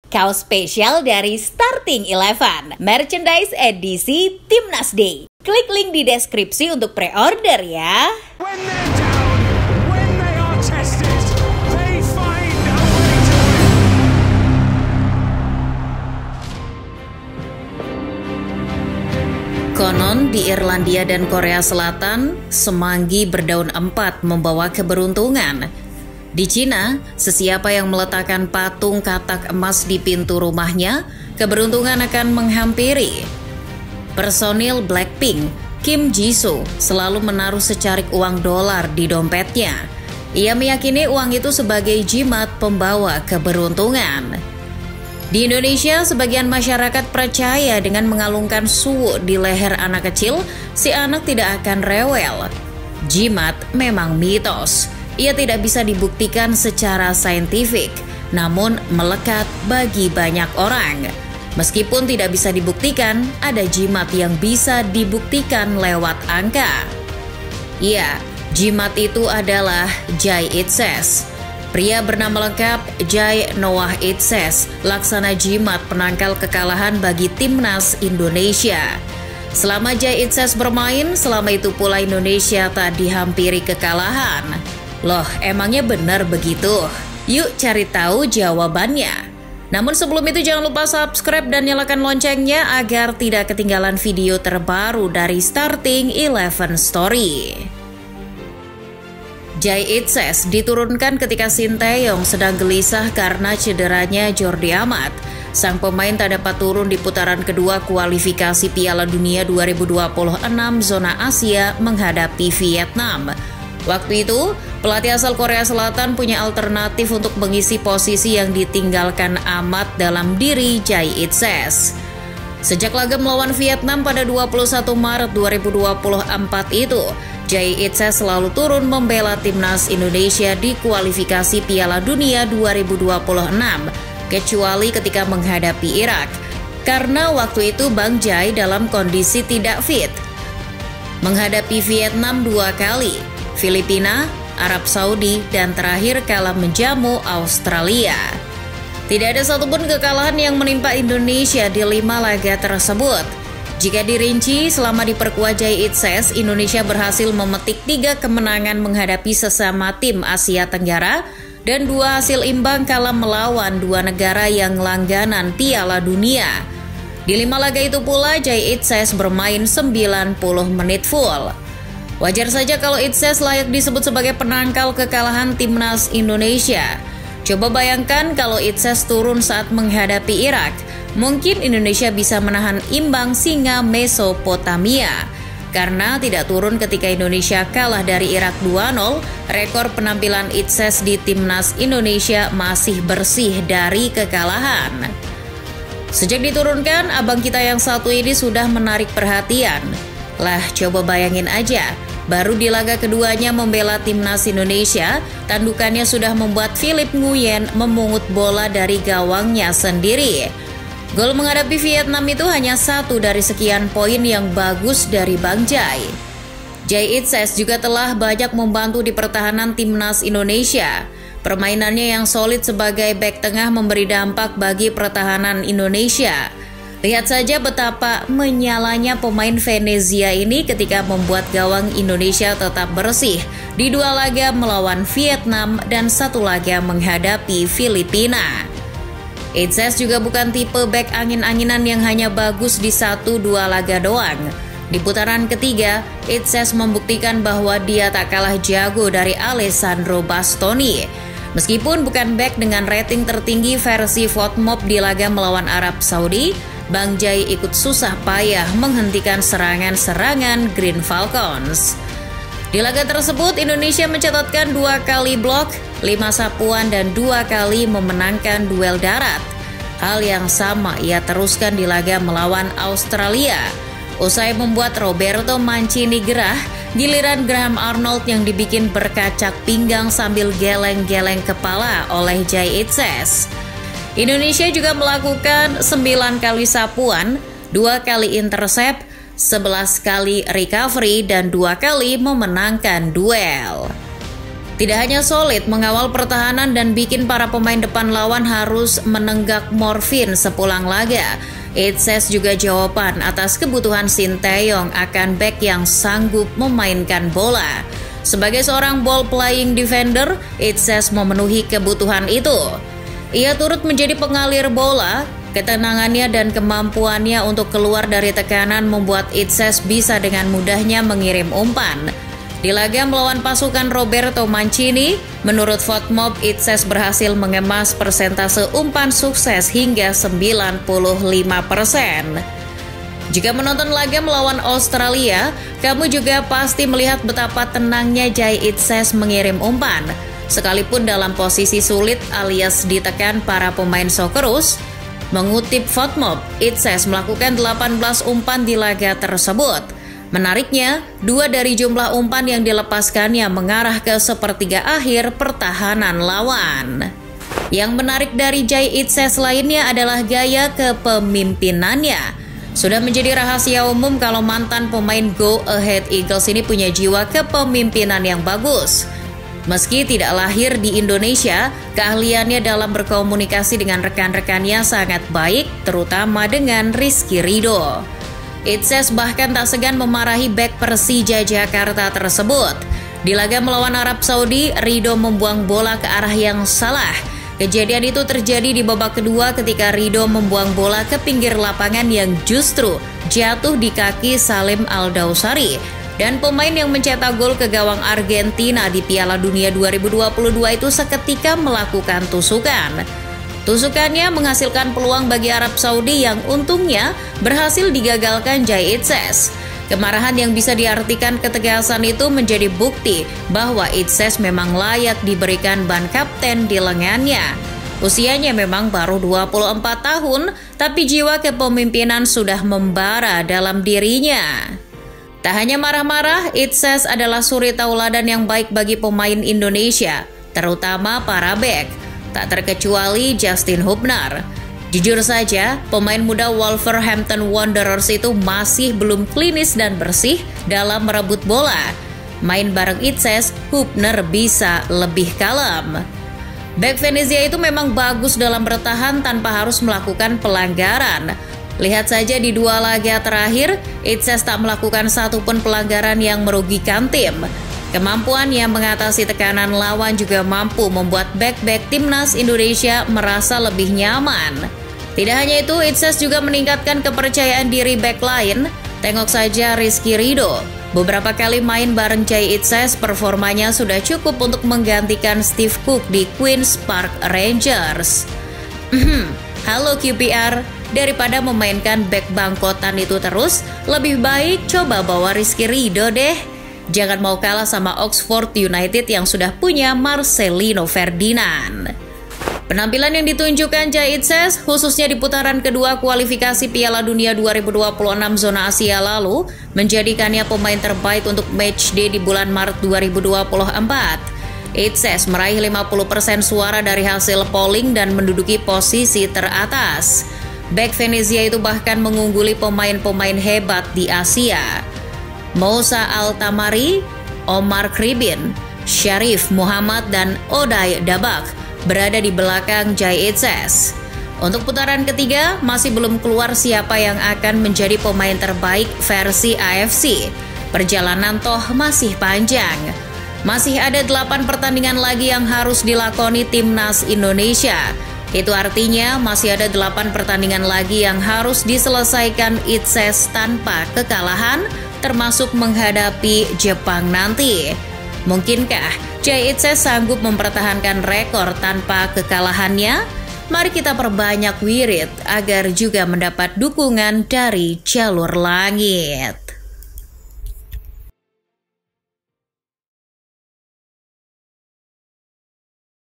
Kaos spesial dari Starting Eleven, merchandise edisi Timnas Day. Klik link di deskripsi untuk pre-order ya. When they're down, when they are tested, they find a way to win. Konon di Irlandia dan Korea Selatan, semanggi berdaun empat membawa keberuntungan. Di Cina, sesiapa yang meletakkan patung katak emas di pintu rumahnya, keberuntungan akan menghampiri. Personil Blackpink, Kim Jisoo, selalu menaruh secarik uang dolar di dompetnya. Ia meyakini uang itu sebagai jimat pembawa keberuntungan. Di Indonesia, sebagian masyarakat percaya dengan mengalungkan suwu di leher anak kecil, si anak tidak akan rewel. Jimat memang mitos. Ia tidak bisa dibuktikan secara saintifik, namun melekat bagi banyak orang. Meskipun tidak bisa dibuktikan, ada jimat yang bisa dibuktikan lewat angka. Ya, jimat itu adalah Jai Itses. Pria bernama lengkap Jai Noah Itses, laksana jimat penangkal kekalahan bagi Timnas Indonesia. Selama Jai Itses bermain, selama itu pula Indonesia tak dihampiri kekalahan. Loh, emangnya benar begitu? Yuk cari tahu jawabannya. Namun sebelum itu jangan lupa subscribe dan nyalakan loncengnya agar tidak ketinggalan video terbaru dari Starting Eleven Story. Jai Itses diturunkan ketika Sinteyong sedang gelisah karena cederanya Jordi Amat. Sang pemain tak dapat turun di putaran kedua kualifikasi Piala Dunia 2026 zona Asia menghadapi Vietnam. Waktu itu, pelatih asal Korea Selatan punya alternatif untuk mengisi posisi yang ditinggalkan Amat dalam diri Jai Itses. Sejak laga melawan Vietnam pada 21 Maret 2024 itu, Jai Itses selalu turun membela Timnas Indonesia di kualifikasi Piala Dunia 2026, kecuali ketika menghadapi Irak. Karena waktu itu Bang Jai dalam kondisi tidak fit. Menghadapi Vietnam 2 kali, Filipina, Arab Saudi, dan terakhir kalah menjamu Australia. Tidak ada satupun kekalahan yang menimpa Indonesia di 5 laga tersebut. Jika dirinci, selama diperkuat Jai Itses, Indonesia berhasil memetik 3 kemenangan menghadapi sesama tim Asia Tenggara dan 2 hasil imbang kalah melawan 2 negara yang langganan Piala Dunia. Di 5 laga itu pula, Jai Itses bermain 90 menit full. Wajar saja kalau Itses layak disebut sebagai penangkal kekalahan Timnas Indonesia. Coba bayangkan kalau Itses turun saat menghadapi Irak, mungkin Indonesia bisa menahan imbang singa Mesopotamia. Karena tidak turun ketika Indonesia kalah dari Irak 2-0, rekor penampilan Itses di Timnas Indonesia masih bersih dari kekalahan. Sejak diturunkan, abang kita yang satu ini sudah menarik perhatian. Lah, coba bayangin aja. Baru di laga keduanya membela Timnas Indonesia, tandukannya sudah membuat Philip Nguyen memungut bola dari gawangnya sendiri. Gol menghadapi Vietnam itu hanya 1 dari sekian poin yang bagus dari Bang Jai. Jai Itses juga telah banyak membantu di pertahanan Timnas Indonesia. Permainannya yang solid sebagai bek tengah memberi dampak bagi pertahanan Indonesia. Lihat saja betapa menyalanya pemain Venezia ini ketika membuat gawang Indonesia tetap bersih di 2 laga melawan Vietnam dan 1 laga menghadapi Filipina. Itses juga bukan tipe bek angin-anginan yang hanya bagus di 1-2 laga doang. Di putaran ketiga, Itses membuktikan bahwa dia tak kalah jago dari Alessandro Bastoni. Meskipun bukan bek dengan rating tertinggi versi FOTMOB di laga melawan Arab Saudi, Bang Jai ikut susah payah menghentikan serangan-serangan Green Falcons. Di laga tersebut, Indonesia mencatatkan 2 kali blok, 5 sapuan, dan 2 kali memenangkan duel darat. Hal yang sama ia teruskan di laga melawan Australia. Usai membuat Roberto Mancini gerah, giliran Graham Arnold yang dibikin berkacak pinggang sambil geleng-geleng kepala oleh Jai Itses. Indonesia juga melakukan 9 kali sapuan, 2 kali intercept, 11 kali recovery, dan 2 kali memenangkan duel. Tidak hanya solid mengawal pertahanan dan bikin para pemain depan lawan harus menenggak morfin sepulang laga, Itses juga jawaban atas kebutuhan Sinteyong akan bek yang sanggup memainkan bola. Sebagai seorang ball playing defender, Itses memenuhi kebutuhan itu. Ia turut menjadi pengalir bola. Ketenangannya dan kemampuannya untuk keluar dari tekanan membuat Itses bisa dengan mudahnya mengirim umpan. Di laga melawan pasukan Roberto Mancini, menurut FOTMOB, Itses berhasil mengemas persentase umpan sukses hingga 95%. Jika menonton laga melawan Australia, kamu juga pasti melihat betapa tenangnya Jai Itses mengirim umpan. Sekalipun dalam posisi sulit alias ditekan para pemain Socceroos, mengutip FOTMOB, Itses melakukan 18 umpan di laga tersebut. Menariknya, 2 dari jumlah umpan yang dilepaskannya mengarah ke sepertiga akhir pertahanan lawan. Yang menarik dari Jai Itses lainnya adalah gaya kepemimpinannya. Sudah menjadi rahasia umum kalau mantan pemain Go Ahead Eagles ini punya jiwa kepemimpinan yang bagus. Meski tidak lahir di Indonesia, keahliannya dalam berkomunikasi dengan rekan-rekannya sangat baik, terutama dengan Rizky Ridho. Itses bahkan tak segan memarahi bek Persija Jakarta tersebut. Di laga melawan Arab Saudi, Ridho membuang bola ke arah yang salah. Kejadian itu terjadi di babak kedua ketika Ridho membuang bola ke pinggir lapangan yang justru jatuh di kaki Salim Al-Dawsari. Dan pemain yang mencetak gol ke gawang Argentina di Piala Dunia 2022 itu seketika melakukan tusukan. Tusukannya menghasilkan peluang bagi Arab Saudi yang untungnya berhasil digagalkan Jai Itses. Kemarahan yang bisa diartikan ketegasan itu menjadi bukti bahwa Itses memang layak diberikan ban kapten di lengannya. Usianya memang baru 24 tahun, tapi jiwa kepemimpinan sudah membara dalam dirinya. Tak hanya marah-marah, Itses adalah suri tauladan yang baik bagi pemain Indonesia, terutama para bek. Tak terkecuali Justin Hubner. Jujur saja, pemain muda Wolverhampton Wanderers itu masih belum klinis dan bersih dalam merebut bola. Main bareng Itses, Hubner bisa lebih kalem. Bek Venezia itu memang bagus dalam bertahan tanpa harus melakukan pelanggaran. Lihat saja di 2 laga terakhir, Itses tak melakukan satupun pelanggaran yang merugikan tim. Kemampuannya mengatasi tekanan lawan juga mampu membuat bek-bek timnas Indonesia merasa lebih nyaman. Tidak hanya itu, Itses juga meningkatkan kepercayaan diri bek lain. Tengok saja Rizky Ridho. Beberapa kali main bareng Jai Itses, performanya sudah cukup untuk menggantikan Steve Cook di Queen's Park Rangers. Halo QPR, daripada memainkan bek bangkotan itu terus, lebih baik coba bawa Rizky Ridho deh. Jangan mau kalah sama Oxford United yang sudah punya Marcelino Ferdinand. Penampilan yang ditunjukkan Jai Itses, khususnya di putaran kedua kualifikasi Piala Dunia 2026 zona Asia lalu, menjadikannya pemain terbaik untuk matchday di bulan Maret 2024. Itses meraih 50% suara dari hasil polling dan menduduki posisi teratas. Bek Venezia itu bahkan mengungguli pemain-pemain hebat di Asia. Moussa Al-Tamari, Omar Kribin, Syarif Muhammad, dan Oday Dabak berada di belakang Jai Itses. Untuk putaran ketiga, masih belum keluar siapa yang akan menjadi pemain terbaik versi AFC. Perjalanan toh masih panjang. Masih ada 8 pertandingan lagi yang harus dilakoni timnas Indonesia. Itu artinya masih ada 8 pertandingan lagi yang harus diselesaikan Itses tanpa kekalahan, termasuk menghadapi Jepang nanti. Mungkinkah Jai Itses sanggup mempertahankan rekor tanpa kekalahannya? Mari kita perbanyak wirid agar juga mendapat dukungan dari jalur langit.